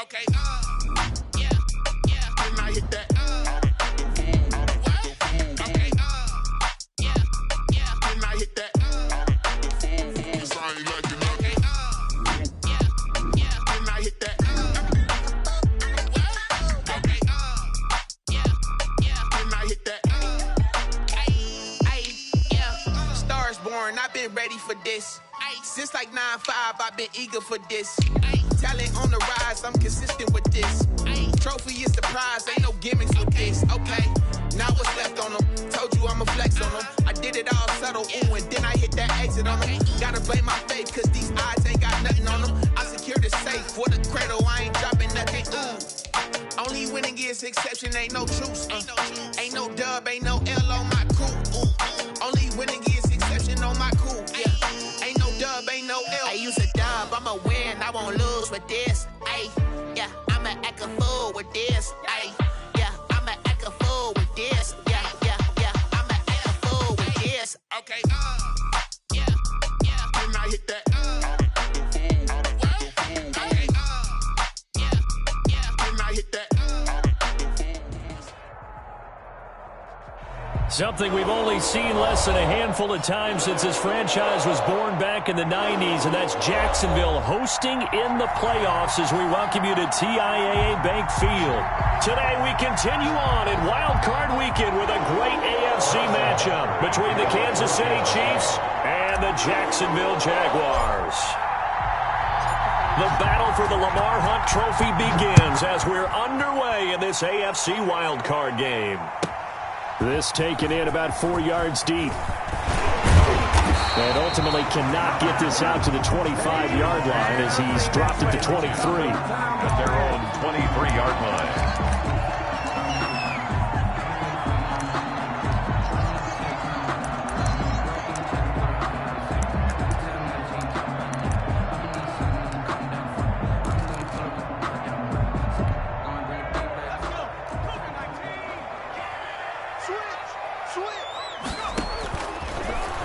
Okay, yeah, yeah. And I hit that, what? Okay, yeah, yeah. And I hit that, 'cause I ain't liking nothing. Okay, yeah, yeah. And I hit that, what? Okay, yeah, yeah. And I hit that, ay, yeah. Stars born, I've been ready for this. Since like 9-5, I've been eager for this. Talent on the rise, I'm consistent with this. Trophy is the prize, ain't no gimmicks with this. Okay, now what's left on them? Told you I'ma flex on them. I did it all subtle, ooh, and then I hit that exit on them. Gotta blame my faith, cause these odds ain't got nothing on them. I secure the safe for the cradle, I ain't dropping nothing, ooh. Only winning is exception, ain't no truce. Ain't no dub, ain't no L on my crew, ooh. Only winning is exception on my crew, yeah. Ain't no dub, ain't no L. I use a dub, I'ma win, I won't lose with this. Ay, yeah, I'ma act a fool with this. Ay, yeah, I'ma act a fool with this. Yeah, yeah, yeah, I'ma act a fool with this. Okay, yeah, yeah. And I hit that. Okay, yeah, yeah. And I hit that. Something we've only seen less than a handful of times since this franchise was born back in the 90s, and that's Jacksonville hosting in the playoffs as we welcome you to TIAA Bank Field. Today we continue on in Wild Card Weekend with a great AFC matchup between the Kansas City Chiefs and the Jacksonville Jaguars. The battle for the Lamar Hunt Trophy begins as we're underway in this AFC Wild Card game. This taken in about 4 yards deep. And ultimately cannot get this out to the 25-yard line as he's dropped it to 23. At their own 23-yard line.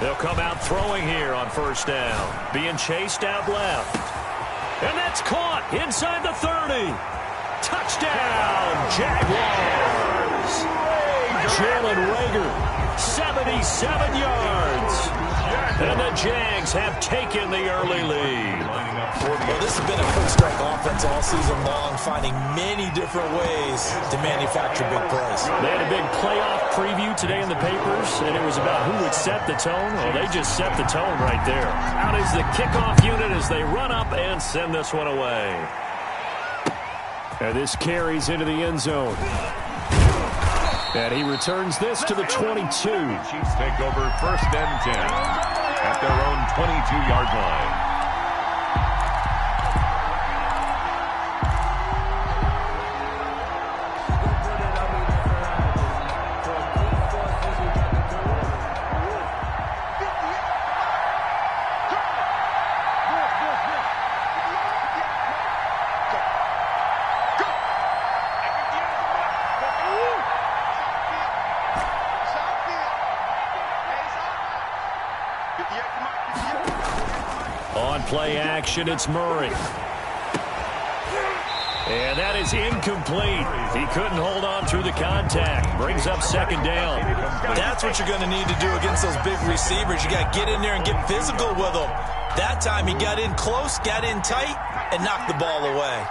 They'll come out throwing here on first down. Being chased out left. And that's caught inside the 30. Touchdown, Jaguars. Jalen Reagor, 77 yards. And the Jags have taken the early lead. Well, this has been a quick-strike offense all season long, finding many different ways to manufacture big plays. They had a big playoff preview today in the papers, and it was about who would set the tone. Well, they just set the tone right there. Out is the kickoff unit as they run up and send this one away. And this carries into the end zone. And he returns this to the 22. Chiefs take over first and 10 at their own 22-yard line. On play action, it's Murray. And that is incomplete. He couldn't hold on through the contact. Brings up second down. That's what you're going to need to do against those big receivers. You got to get in there and get physical with them. That time he got in close, got in tight, and knocked the ball away.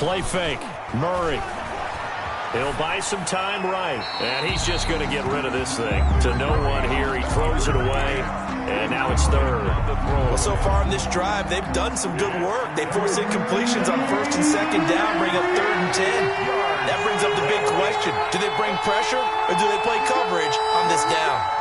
Play fake. Murray. He'll buy some time right. And he's just going to get rid of this thing. To no one here. He throws it away. And now it's third. Well, so far in this drive, they've done some good work. They force incompletions on first and second down, bring up third and 10. That brings up the big question. Do they bring pressure or do they play coverage on this down?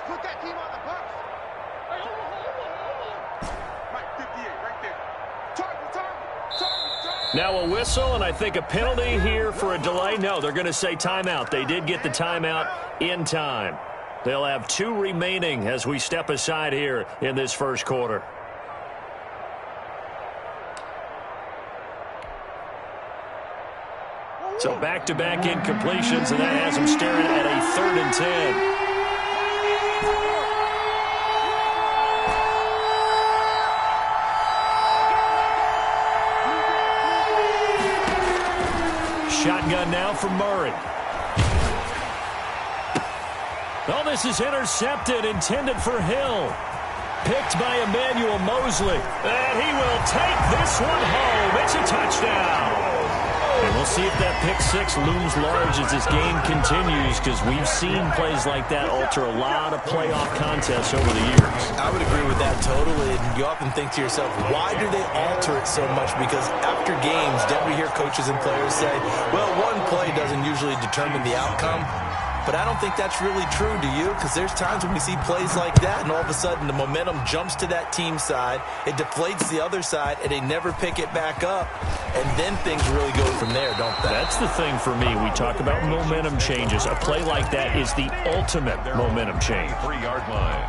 Put that team on the bus. Right, 58, right there. Target. Now a whistle, and I think a penalty here for a delay. No, they're going to say timeout. They did get the timeout in time. They'll have 2 remaining as we step aside here in this first quarter. So back-to-back incompletions, and that has them staring at a 3rd and 10. Shotgun now from Murray. Oh, this is intercepted, intended for Hill. Picked by Emmanuel Mosley. And he will take this one home. It's a touchdown. And we'll see if that pick 6 looms large as this game continues, because we've seen plays like that alter a lot of playoff contests over the years. I would agree with that totally. And you often think to yourself, why do they alter it so much? Because after games, don't we hear coaches and players say, well, one play doesn't usually determine the outcome. But I don't think that's really true, do you? Because there's times when we see plays like that, and all of a sudden the momentum jumps to that team side, it deflates the other side, and they never pick it back up, and then things really go from there, don't they? That's the thing for me. We talk about momentum changes. A play like that is the ultimate momentum change. 3-yard line.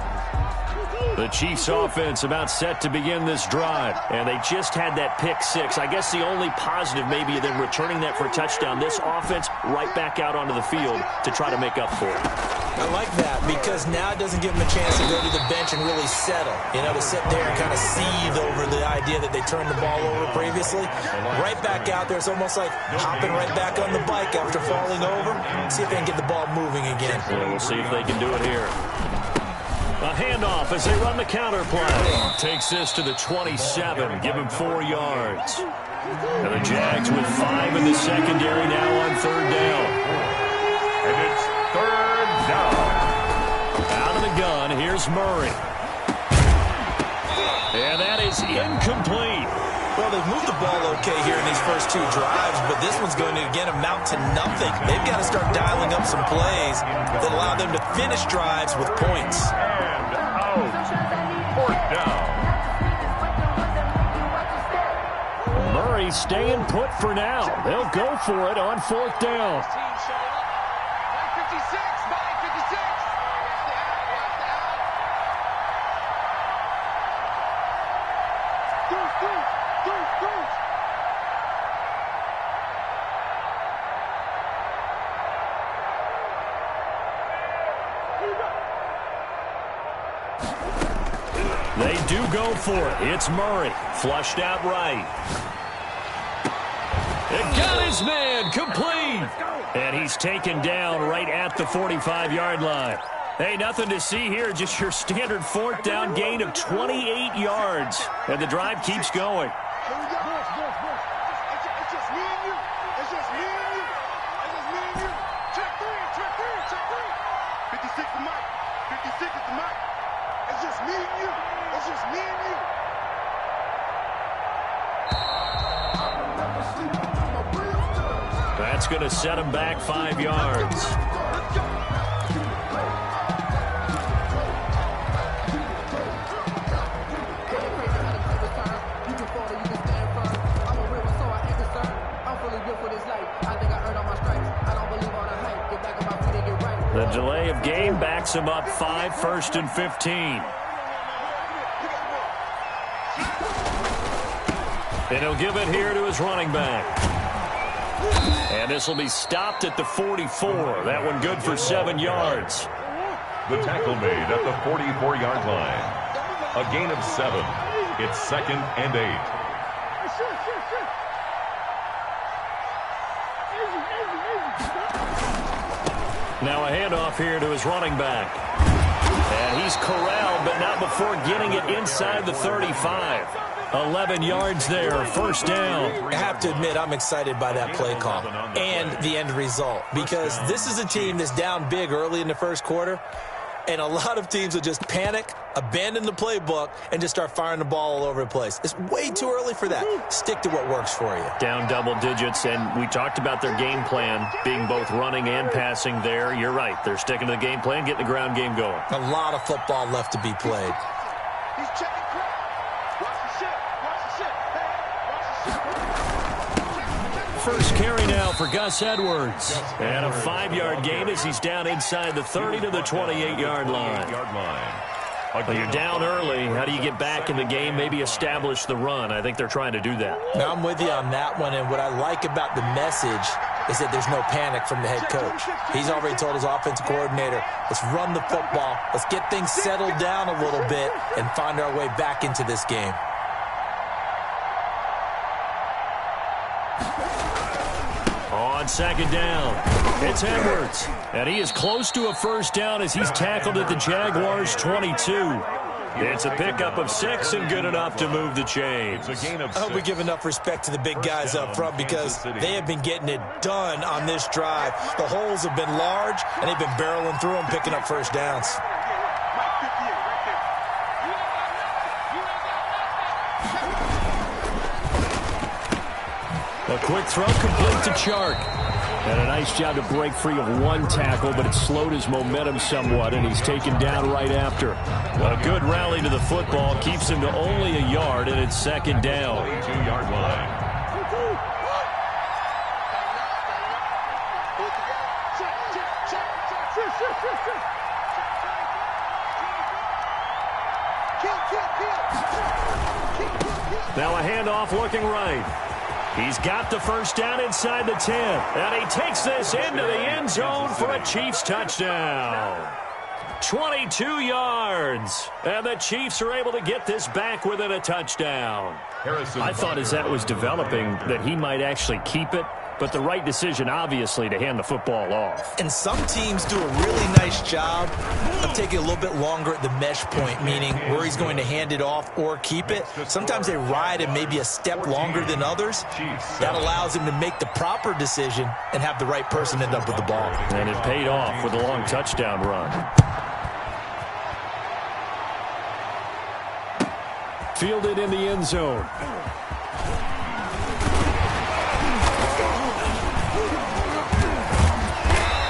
The Chiefs offense about set to begin this drive, and they just had that pick 6. I guess the only positive maybe than returning that for a touchdown, this offense right back out onto the field to try to make up for it. I like that, because now it doesn't give them a chance to go to the bench and really settle. You know, to sit there and kind of seethe over the idea that they turned the ball over previously. Right back out there, it's almost like hopping right back on the bike after falling over. See if they can get the ball moving again. Well, we'll see if they can do it here. A handoff as they run the counter play. Takes this to the 27. Give him 4 yards. And the Jags with 5 in the secondary now on 3rd down. And it's 3rd down. Out of the gun, here's Murray. And that is incomplete. Well, they've moved the ball okay here in these first 2 drives, but this one's going to, again, amount to nothing. They've got to start dialing up some plays that allow them to finish drives with points. And out. 4th down. Murray staying put for now. They'll go for it on 4th down. They do go for it. It's Murray. Flushed out right. It got his man. Complete. And he's taken down right at the 45-yard line. Hey, nothing to see here. Just your standard 4th down gain of 28 yards. And the drive keeps going. It's just me and you. It's just me and you. It's just me and you. Check 3. 56 is Mike. 56 is the Mike. It's just me and you. It's just me and you. That's going to set him back 5 yards. The delay of game backs him up 5, 1st and 15. And he'll give it here to his running back. And this will be stopped at the 44. That one good for 7 yards. The tackle made at the 44-yard line. A gain of 7. It's 2nd and 8. Now a handoff here to his running back. And he's corralled, but not before getting it inside the 35. 11 yards there, 1st down. I have to admit, I'm excited by that play call and the end result, because this is a team that's down big early in the first quarter. And a lot of teams will just panic, abandon the playbook, and just start firing the ball all over the place. It's way too early for that. Stick to what works for you. Down double digits, and we talked about their game plan being both running and passing there. You're right. They're sticking to the game plan, getting the ground game going. A lot of football left to be played. He's checking crap. Watch the shit. Watch the shit. Hey, watch the shit. First carry now for Gus Edwards. And a 5-yard gain as he's down inside the 30 to the 28-yard line. Well, you're down early. How do you get back in the game, maybe establish the run? I think they're trying to do that. Now, I'm with you on that one, and what I like about the message is that there's no panic from the head coach. He's already told his offensive coordinator, let's run the football, let's get things settled down a little bit and find our way back into this game. On second down, it's Edwards. And he is close to a first down as he's tackled at the Jaguars' 22. It's a pickup of 6 and good enough to move the chains. I hope we give enough respect to the big guys up front because they have been getting it done on this drive. The holes have been large, and they've been barreling through them, picking up first downs. A quick throw complete to Chark. And a nice job to break free of one tackle, but it slowed his momentum somewhat, and he's taken down right after. A good rally to the football keeps him to only a yard, and it's second down. 2-yard line. Now a handoff looking right. He's got the first down inside the 10. And he takes this into the end zone for a Chiefs touchdown. 22 yards. And the Chiefs are able to get this back within a touchdown. I thought as that was developing that he might actually keep it. But the right decision, obviously, to hand the football off. And some teams do a really nice job of taking a little bit longer at the mesh point, meaning where he's going to hand it off or keep it. Sometimes they ride it maybe a step longer than others. That allows him to make the proper decision and have the right person end up with the ball. And it paid off with a long touchdown run. Fielded in the end zone.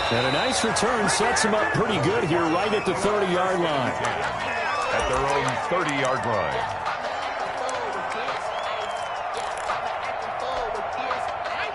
And a nice return sets him up pretty good here right at the 30-yard line. At their own 30-yard line.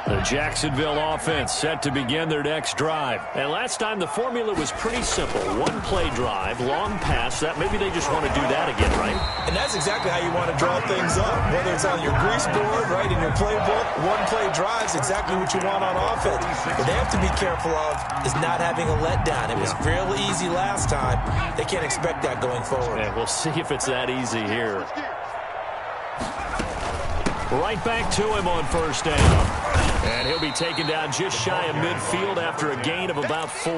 The Jacksonville offense set to begin their next drive. And last time the formula was pretty simple. One-play drive, long pass. That maybe they just want to do that again, right? And that's exactly how you want to draw things up. Whether it's on your grease board, right, in your playbook, one-play drive's exactly what you want on offense. What they have to be careful of is not having a letdown. It was fairly easy last time. They can't expect that going forward. And we'll see if it's that easy here. Right back to him on first down. And he'll be taken down just shy of midfield after a gain of about 4.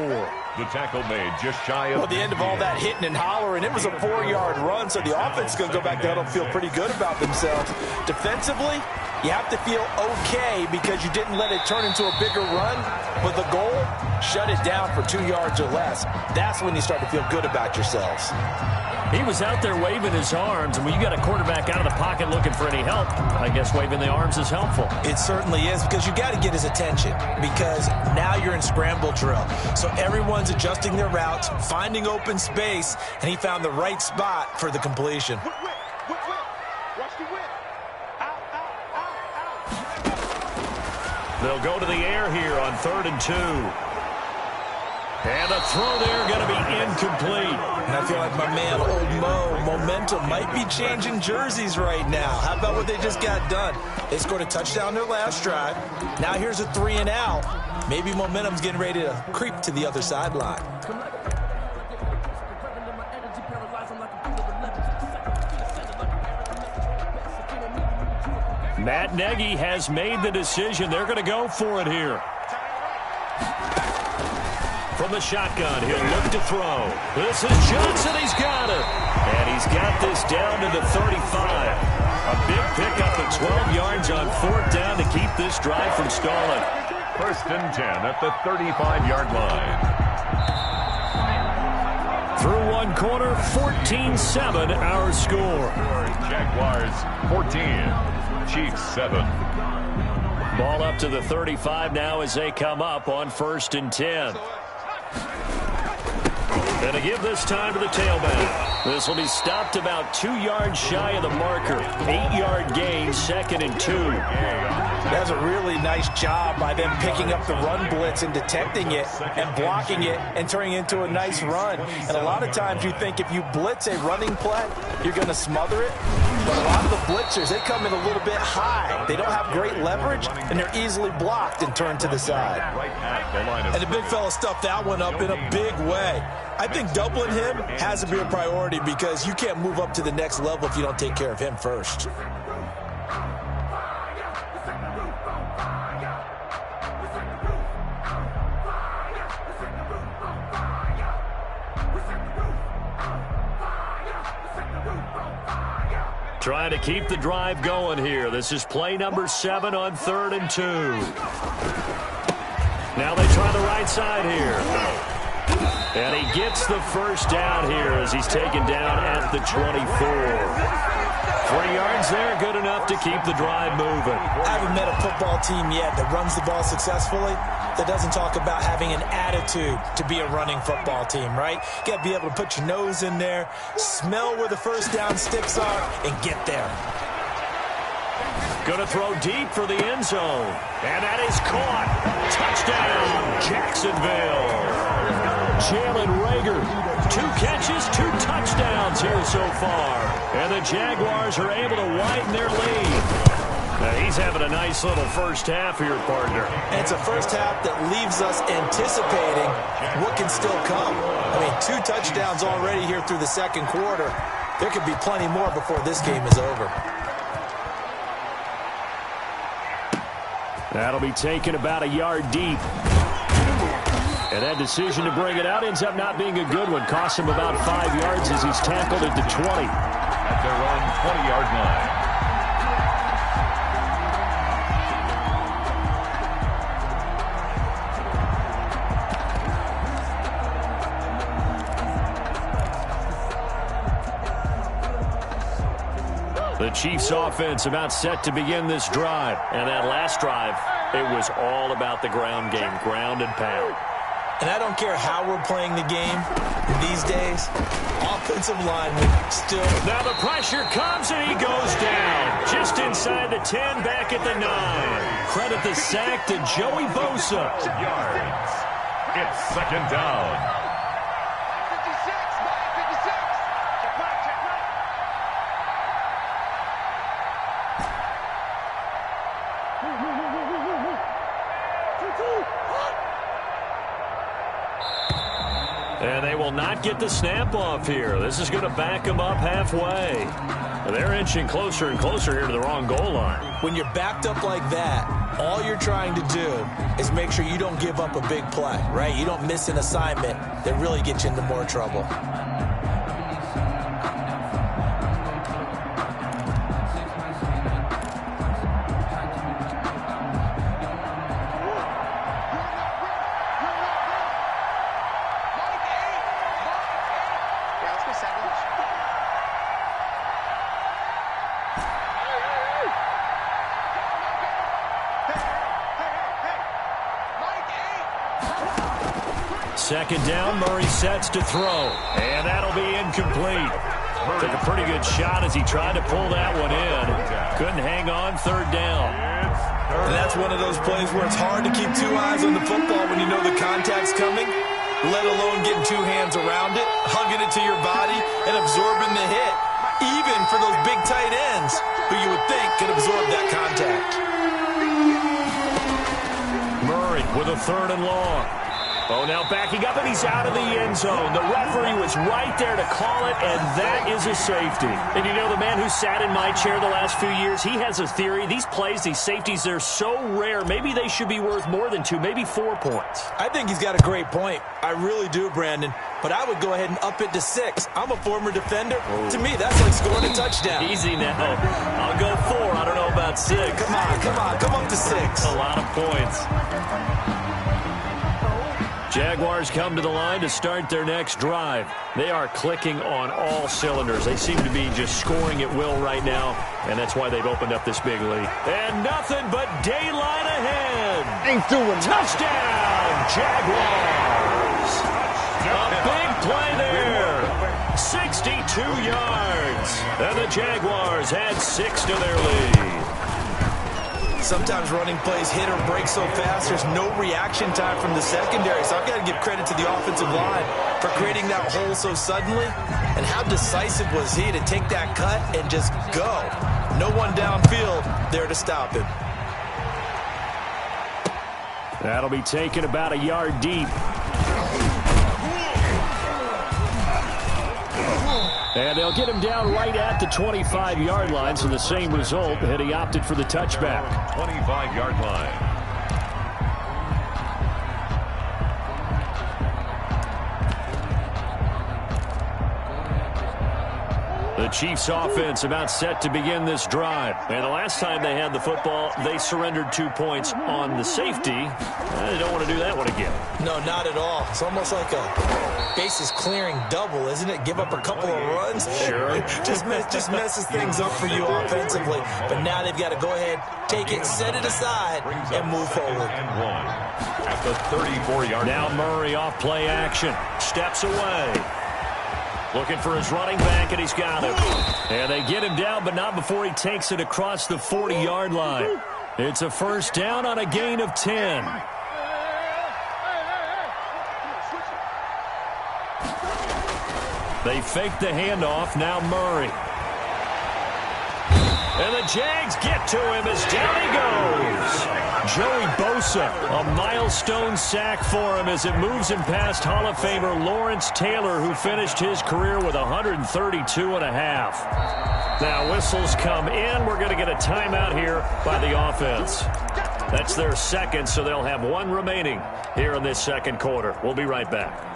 The tackle made just shy of... Well, at the end of all that hitting and hollering, it was a 4-yard run, so the offense is going to go back down and feel pretty good about themselves. Defensively, you have to feel okay because you didn't let it turn into a bigger run. But the goal, shut it down for 2 yards or less. That's when you start to feel good about yourselves. He was out there waving his arms, and when you got a quarterback out of the pocket looking for any help, I guess waving the arms is helpful. It certainly is, because you got to get his attention, because now you're in scramble drill. So everyone's adjusting their routes, finding open space, and he found the right spot for the completion. Watch the whip. Out, out, out, out. They'll go to the air here on 3rd and 2. And the throw there going to be incomplete. And I feel like my man, Old Mo, momentum might be changing jerseys right now. How about what they just got done? They scored a touchdown their last drive. Now here's a 3 and out. Maybe momentum's getting ready to creep to the other sideline. Matt Nagy has made the decision. They're going to go for it here. From the shotgun, he'll look to throw. This is Johnson. He's got it. And he's got this down to the 35. A big pickup of 12 yards on 4th down to keep this drive from stalling. 1st and 10 at the 35-yard line. Through one quarter, 14-7 our score. Jaguars 14, Chiefs 7. Ball up to the 35 now as they come up on 1st and 10. And to give this time to the tailback. This will be stopped about 2 yards shy of the marker. 8-yard gain, 2nd and 2. That's a really nice job by them picking up the run blitz and detecting it and blocking it and turning it into a nice run. And a lot of times you think if you blitz a running play, you're going to smother it. But a lot of the blitzers, they come in a little bit high. They don't have great leverage, and they're easily blocked and turned to the side. And the big fella stuffed that one up in a big way. I think doubling him has to be a priority because you can't move up to the next level if you don't take care of him first. Trying to keep the drive going here. This is play number 7 on 3rd and 2. Now they try the right side here. And he gets the first down here as he's taken down at the 24. 3 yards there, good enough to keep the drive moving. I haven't met a football team yet that runs the ball successfully that doesn't talk about having an attitude to be a running football team, right? You got to be able to put your nose in there, smell where the first down sticks are, and get there. Going to throw deep for the end zone. And that is caught. Touchdown, Jacksonville. Jalen Reagor, 2 catches, 2 touchdowns here so far. And the Jaguars are able to widen their lead. Now he's having a nice little first half here, partner. And it's a first half that leaves us anticipating what can still come. I mean, 2 touchdowns already here through the 2nd quarter. There could be plenty more before this game is over. That'll be taken about a yard deep. And that decision to bring it out ends up not being a good one. Costs him about 5 yards as he's tackled at the 20. At their own 20-yard line. The Chiefs offense about set to begin this drive. And that last drive, it was all about the ground game, ground and pound. And I don't care how we're playing the game these days, offensive linemen still. Now the pressure comes and he goes down. Just inside the 10, back at the 9. Credit the sack to Joey Bosa. Yards. It's 2nd down. And they will not get the snap off here. This is going to back them up halfway. They're inching closer and closer here to the wrong goal line. When you're backed up like that, all you're trying to do is make sure you don't give up a big play, right? You don't miss an assignment that really gets you into more trouble. Second down, Murray sets to throw. And that'll be incomplete. Took a pretty good shot as he tried to pull that one in. Couldn't hang on, 3rd down. And that's one of those plays where it's hard to keep 2 eyes on the football when you know the contact's coming, let alone getting 2 hands around it, hugging it to your body, and absorbing the hit. Even for those big tight ends who you would think could absorb that contact. Murray with a 3rd and long. Oh, now backing up, and he's out of the end zone. The referee was right there to call it, and that is a safety. And you know, the man who sat in my chair the last few years, he has a theory. These plays, these safeties, they're so rare. Maybe they should be worth more than 2, maybe 4 points. I think he's got a great point. I really do, Brandon. But I would go ahead and up it to 6. I'm a former defender. Oh. To me, that's like scoring a touchdown. Easy now. I'll go 4. I don't know about 6. Come on. Come up to 6. A lot of points. Jaguars come to the line to start their next drive. They are clicking on all cylinders. They seem to be just scoring at will right now, and that's why they've opened up this big lead. And nothing but daylight ahead. Ain't doing Touchdown, Jaguars. A big play there. 62 yards. And the Jaguars add 6 to their lead. Sometimes running plays hit or break so fast, there's no reaction time from the secondary. So I've got to give credit to the offensive line for creating that hole so suddenly. And how decisive was he to take that cut and just go? No one downfield there to stop him. That'll be taken about a yard deep. And they'll get him down right at the 25-yard line, so the same result, and he opted for the touchback. 25-yard line. The Chiefs offense about set to begin this drive. And the last time they had the football, they surrendered 2 points on the safety. They don't want to do that one again. No, not at all. It's almost like a bases clearing double, isn't it? Give up a couple of runs. Sure. just messes things up for you offensively. But now they've got to go ahead, take it, set it aside, and move forward. And 1 at the 34-yard line. Now Murray off play action. Steps away. Looking for his running back, and he's got him. And they get him down, but not before he takes it across the 40-yard line. It's a first down on a gain of 10. They fake the handoff. Now Murray. And the Jags get to him as down he goes. Joey Bosa, a milestone sack for him as it moves him past Hall of Famer Lawrence Taylor, who finished his career with 132 and a half. Now whistles come in. We're going to get a timeout here by the offense. That's their second, so they'll have 1 remaining here in this second quarter. We'll be right back.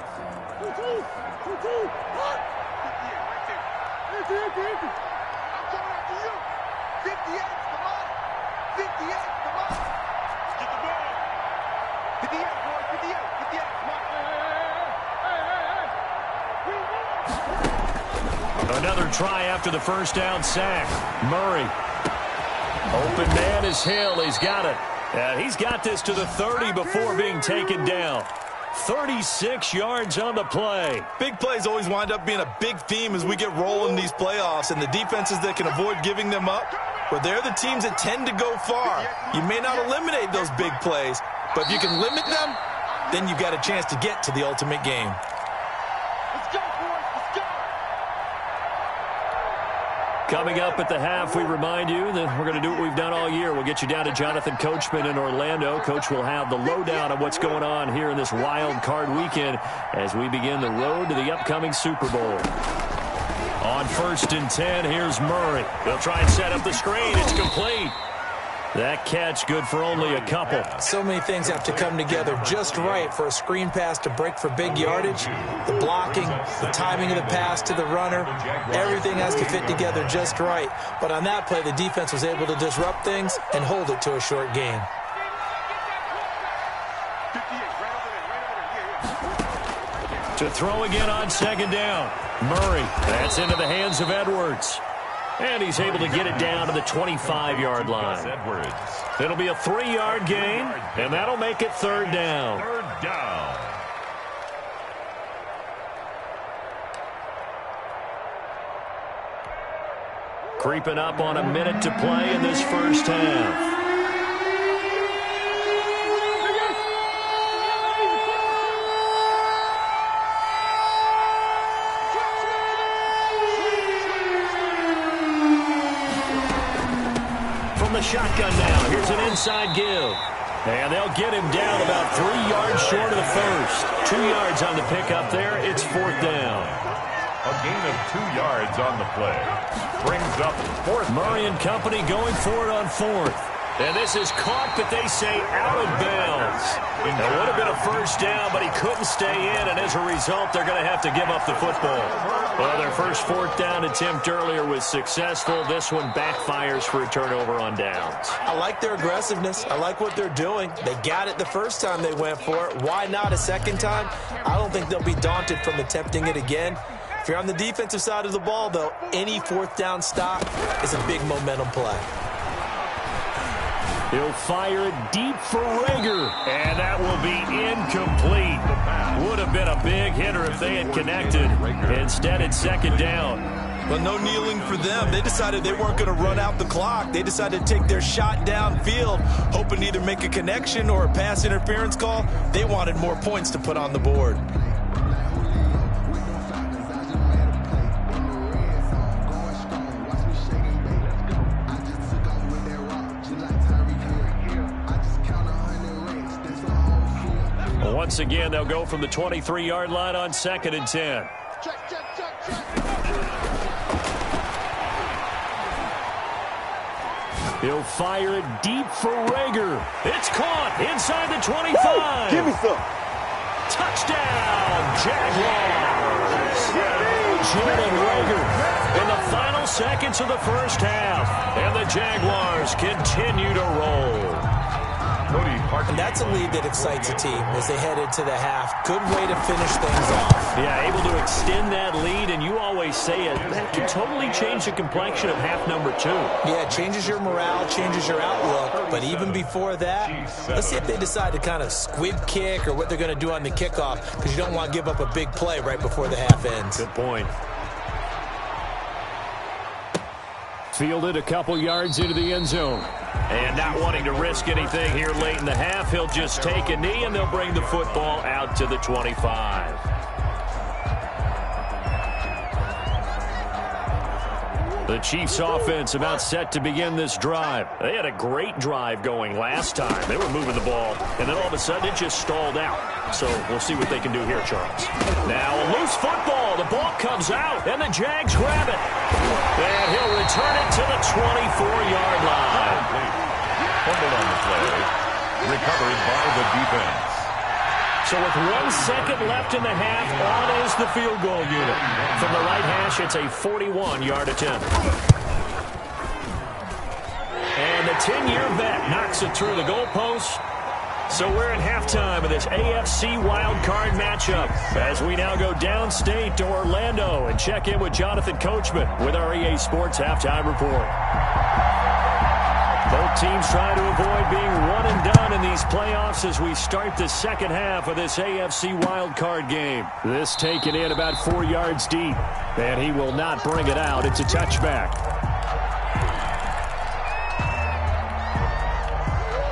Another try after the first down sack. Murray. Open man is Hill. He's got it. And he's got this to the 30 before being taken down. 36 yards on the play. Big plays always wind up being a big theme as we get rolling these playoffs, and the defenses that can avoid giving them up, well, they're the teams that tend to go far. You may not eliminate those big plays, but if you can limit them, then you've got a chance to get to the ultimate game. Let's go, boys. Let's go. Coming up at the half, we remind you that we're going to do what we've done all year. We'll get you down to Jonathan Coachman in Orlando. Coach will have the lowdown of what's going on here in this wild card weekend as we begin the road to the upcoming Super Bowl. On 1st and 10, here's Murray. They'll try and set up the screen. It's complete. That catch good for only a couple. So many things have to come together just right for a screen pass to break for big yardage. The blocking, the timing of the pass to the runner, everything has to fit together just right. But on that play, the defense was able to disrupt things and hold it to a short gain. To throw again on 2nd down. Murray. That's into the hands of Edwards. And he's able to get it down to the 25-yard line. Edwards. It'll be a 3-yard gain, and that'll make it 3rd down. 3rd down. Creeping up on a minute to play in this first half. The shotgun now. Here's an inside give. And they'll get him down about 3 yards short of the first. 2 yards on the pickup there. It's 4th down. A gain of 2 yards on the play. Brings up 4th. Murray and company going for it on 4th. And this is caught, but they say out of bounds. It would have been a first down, but he couldn't stay in, and as a result, they're going to have to give up the football. Well, their first fourth down attempt earlier was successful. This one backfires for a turnover on downs. I like their aggressiveness. I like what they're doing. They got it the first time they went for it. Why not a second time? I don't think they'll be daunted from attempting it again. If you're on the defensive side of the ball, though, any fourth down stop is a big momentum play. He'll fire it deep for Rager, and that will be incomplete. Would have been a big hitter if they had connected. Instead, it's second down. Well, no kneeling for them. They decided they weren't going to run out the clock. They decided to take their shot downfield, hoping to either make a connection or a pass interference call. They wanted more points to put on the board. Once again, they'll go from the 23-yard line on 2nd and 10. Check. He'll fire it deep for Rager. It's caught inside the 25. Give me some. Touchdown, Jaguars. Jalen Rager in the final seconds of the first half. And the Jaguars continue to roll. And that's a lead that excites a team as they head into the half. Good way to finish things off. Yeah, able to extend that lead, and you always say it, that can totally change the complexion of half number 2. Yeah, it changes your morale, changes your outlook. But even before that, let's see if they decide to kind of squib kick or what they're going to do on the kickoff, because you don't want to give up a big play right before the half ends. Good point. Fielded a couple yards into the end zone. And not wanting to risk anything here late in the half, he'll just take a knee, and they'll bring the football out to the 25. The Chiefs offense about set to begin this drive. They had a great drive going last time. They were moving the ball, and then all of a sudden it just stalled out. So we'll see what they can do here, Charles. Now a loose football. The ball comes out, and the Jags grab it. And he'll return it to the 24-yard line. Fumbled on the play. Recovered by the defense. So with 1 second left in the half, on is the field goal unit. From the right hash, it's a 41-yard attempt. And the 10-year vet knocks it through the goalpost. So we're at halftime of this AFC wildcard matchup as we now go downstate to Orlando and check in with Jonathan Coachman with our EA Sports Halftime Report. Both teams trying to avoid being one and done in these playoffs as we start the second half of this AFC wildcard game. This taken in about 4 yards deep, and he will not bring it out. It's a touchback.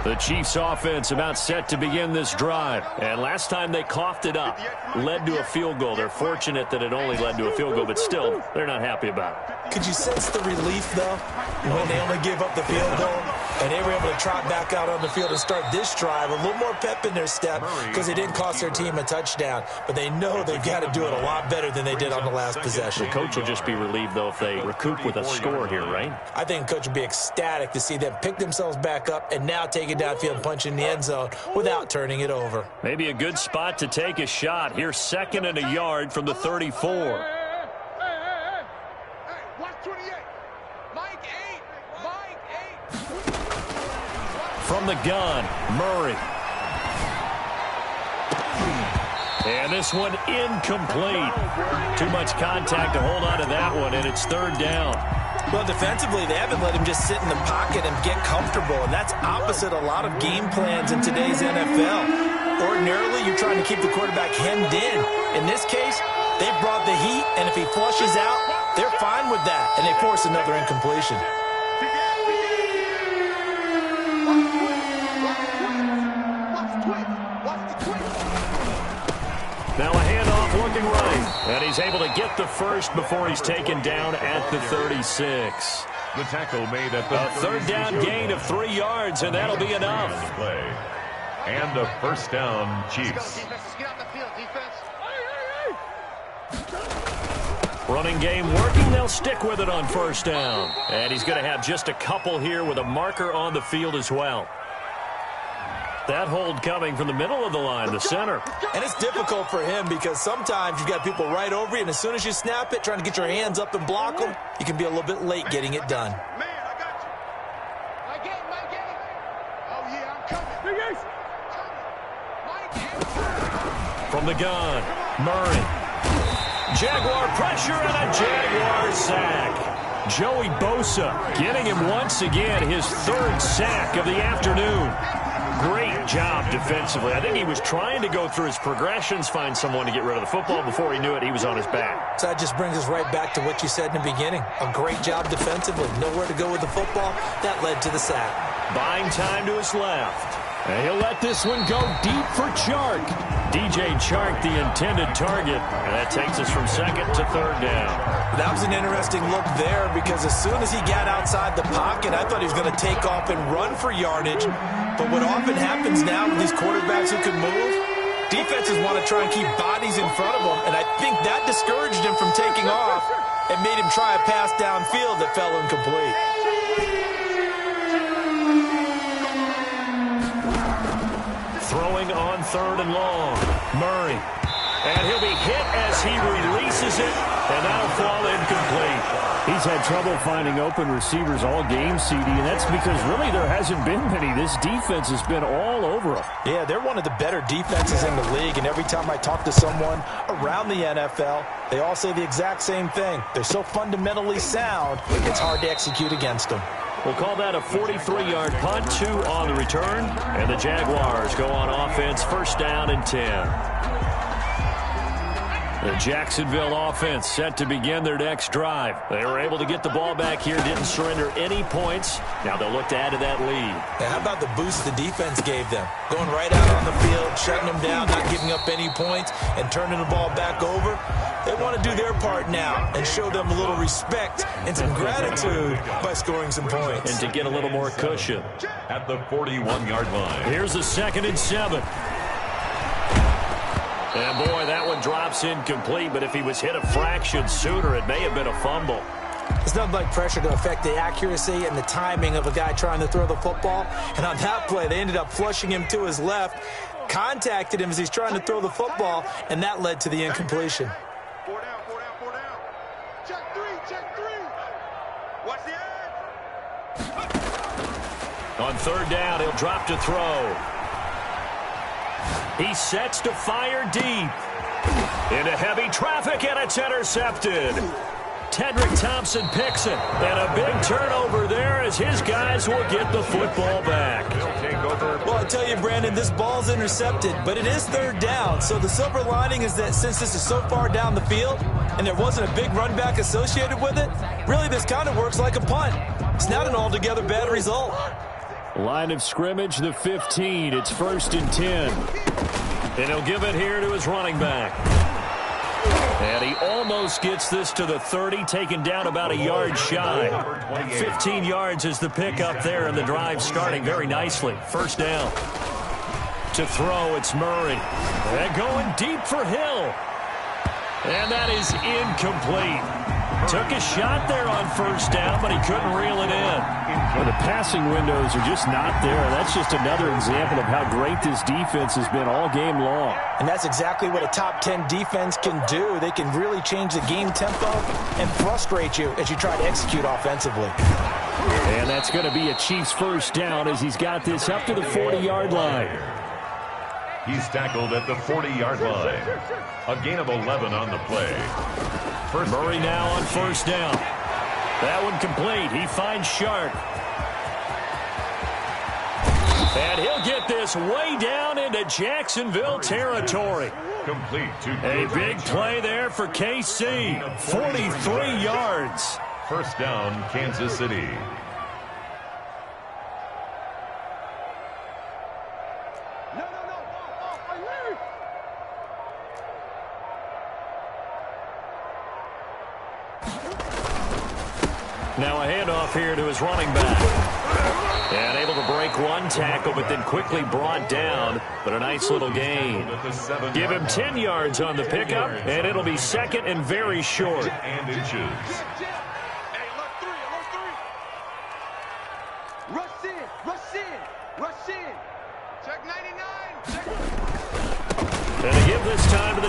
The Chiefs offense about set to begin this drive. And last time they coughed it up, led to a field goal. They're fortunate that it only led to a field goal, but still, they're not happy about it. Could you sense the relief, though, when they only gave up the field goal? And they were able to trot back out on the field and start this drive. A little more pep in their step because it didn't cost their team a touchdown. But they know they've got to do it a lot better than they did on the last possession. The coach will just be relieved, though, if they recoup with a score here, right? I think the coach would be ecstatic to see them pick themselves back up and now take it downfield and punch in the end zone without turning it over. Maybe a good spot to take a shot. Here's 2nd and a yard from the 34. Hey, watch 28. Mike 8. From the gun, Murray. And this one incomplete. Too much contact to hold on to that one, and it's 3rd down. Well, defensively, they haven't let him just sit in the pocket and get comfortable, and that's opposite a lot of game plans in today's NFL. Ordinarily, you're trying to keep the quarterback hemmed in. In this case, they brought the heat, and if he flushes out, they're fine with that, and they force another incompletion. Now a handoff looking right. And he's able to get the first before he's taken down at the 36. The tackle made at the A 3rd down gain of 3 yards, and that'll be enough. play. And a first down, Chiefs. Get out the field, defense. Running game working. They'll stick with it on 1st down. And he's going to have just a couple here with a marker on the field as well. That hold coming from the middle of the line, the center. And it's difficult for him because sometimes you've got people right over you, and as soon as you snap it, trying to get your hands up and block them, you can be a little bit late getting it done. Man, I got you. My game. Oh, yeah, I'm coming. From the gun, Murray. Jaguar pressure and a Jaguar sack. Joey Bosa getting him once again his third sack of the afternoon. Great job defensively. I think he was trying to go through his progressions, find someone to get rid of the football. Before he knew it, he was on his back. So that just brings us right back to what you said in the beginning. A great job defensively. Nowhere to go with the football. That led to the sack. Buying time to his left. And he'll let this one go deep for Chark. DJ Chark, the intended target. And that takes us from second to third down. That was an interesting look there because as soon as he got outside the pocket, I thought he was going to take off and run for yardage. But what often happens now with these quarterbacks who can move, defenses want to try and keep bodies in front of them. And I think that discouraged him from taking off and made him try a pass downfield that fell incomplete. Throwing on third and long. Murray. And he'll be hit as he releases it, and that'll fall incomplete. He's had trouble finding open receivers all game, CD, and that's because really there hasn't been many. This defense has been all over him. Yeah, they're one of the better defenses in the league, and every time I talk to someone around the NFL, they all say the exact same thing. They're so fundamentally sound, it's hard to execute against them. We'll call that a 43-yard punt, 2 on the return. And the Jaguars go on offense, first down and 10. The Jacksonville offense set to begin their next drive. They were able to get the ball back here, didn't surrender any points. Now they'll look to add to that lead. Now, how about the boost the defense gave them? Going right out on the field, shutting them down, not giving up any points, and turning the ball back over. They want to do their part now and show them a little respect and some gratitude by scoring some points. And to get a little more cushion. At the 41-yard line. Here's the 2nd and 7. And boy, that one drops incomplete, but if he was hit a fraction sooner, it may have been a fumble. It's nothing like pressure to affect the accuracy and the timing of a guy trying to throw the football. And on that play, they ended up flushing him to his left, contacted him as he's trying to throw the football, and that led to the incompletion. 4 down. Check three. Watch the edge. On third down, he'll drop to throw. He sets to fire deep. Into heavy traffic, and it's intercepted. Tedrick Thompson picks it. And a big turnover there as his guys will get the football back. Well, I tell you, Brandon, this ball's intercepted, but it is third down. So the silver lining is that since this is so far down the field and there wasn't a big run back associated with it, really this kind of works like a punt. It's not an altogether bad result. Line of scrimmage, the 15. It's 1st and 10. And he'll give it here to his running back. And he almost gets this to the 30, taken down about a yard shy. 15 yards is the pickup there, and the drive starting very nicely. First down. To throw, it's Murray. And going deep for Hill. And that is incomplete. Took a shot there on first down, but he couldn't reel it in. Well, the passing windows are just not there. That's just another example of how great this defense has been all game long. And that's exactly what a top 10 defense can do. They can really change the game tempo and frustrate you as you try to execute offensively. And that's going to be a Chiefs first down as he's got this up to the 40-yard line. He's tackled at the 40-yard line. A gain of 11 on the play. Murray now on first down. That one complete. He finds Sharp. And he'll get this way down into Jacksonville territory. Complete to a big play there for KC. 43 yards. First down, Kansas City. Now a handoff here to his running back. And able to break one tackle, but then quickly brought down. But a nice little gain. Give him 10 yards on the pickup, and it'll be 2nd and very short. And inches. Hey, look three. Rush in. Check 90.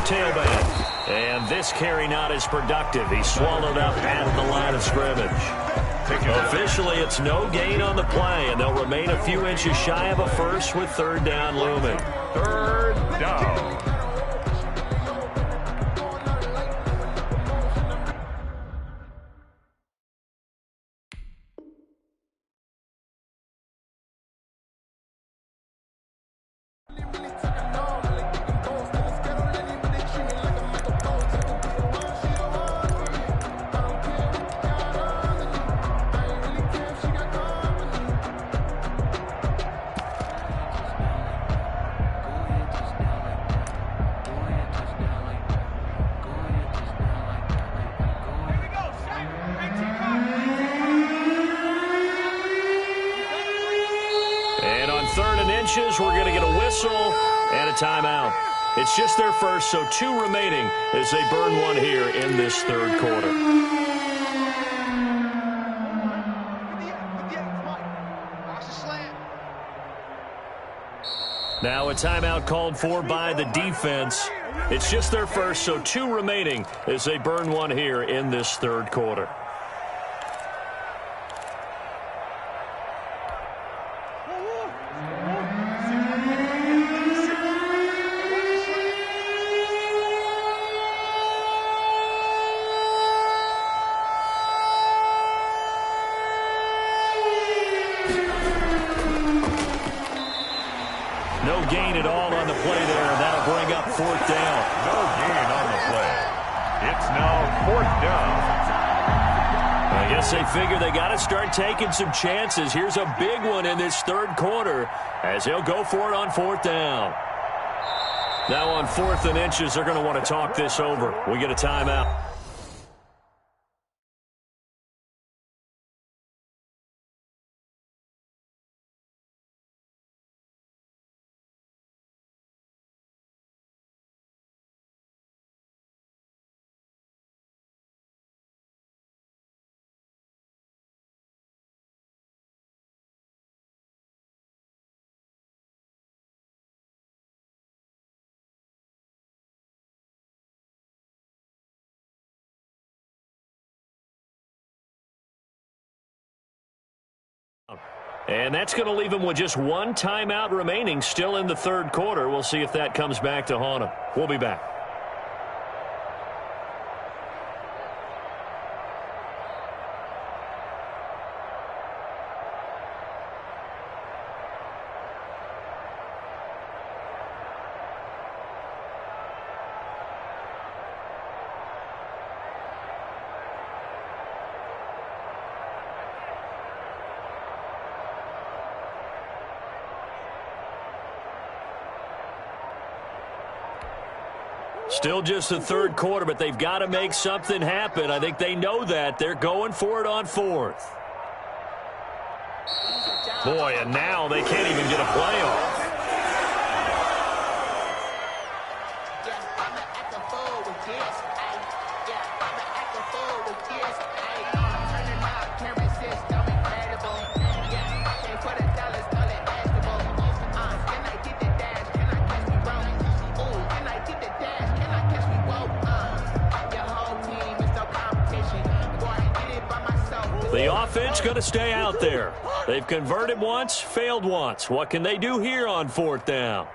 tailback. And this carry not as productive. He swallowed up at the line of scrimmage. Officially, it's no gain on the play, and they'll remain a few inches shy of a first with third down looming. Third down. We're going to get a whistle and a timeout. It's just their first, so 2 remaining as they burn one here in this third quarter. Now a timeout called for by the defense. It's just their first, so 2 remaining as they burn one here in this third quarter. No gain at all on the play there, and that'll bring up fourth down. No gain on the play. It's now fourth down. I guess they figure they got to start taking some chances. Here's a big one in this third quarter as they'll go for it on fourth down. Now on 4th and inches, they're going to want to talk this over. We get a timeout. And that's going to leave them with just 1 timeout remaining still in the third quarter. We'll see if that comes back to haunt them. We'll be back. Still just the third quarter, but they've got to make something happen. I think they know that. They're going for it on 4th. Boy, and now they can't even get a play off. The offense going to stay out there. They've converted once, failed once. What can they do here on 4th down?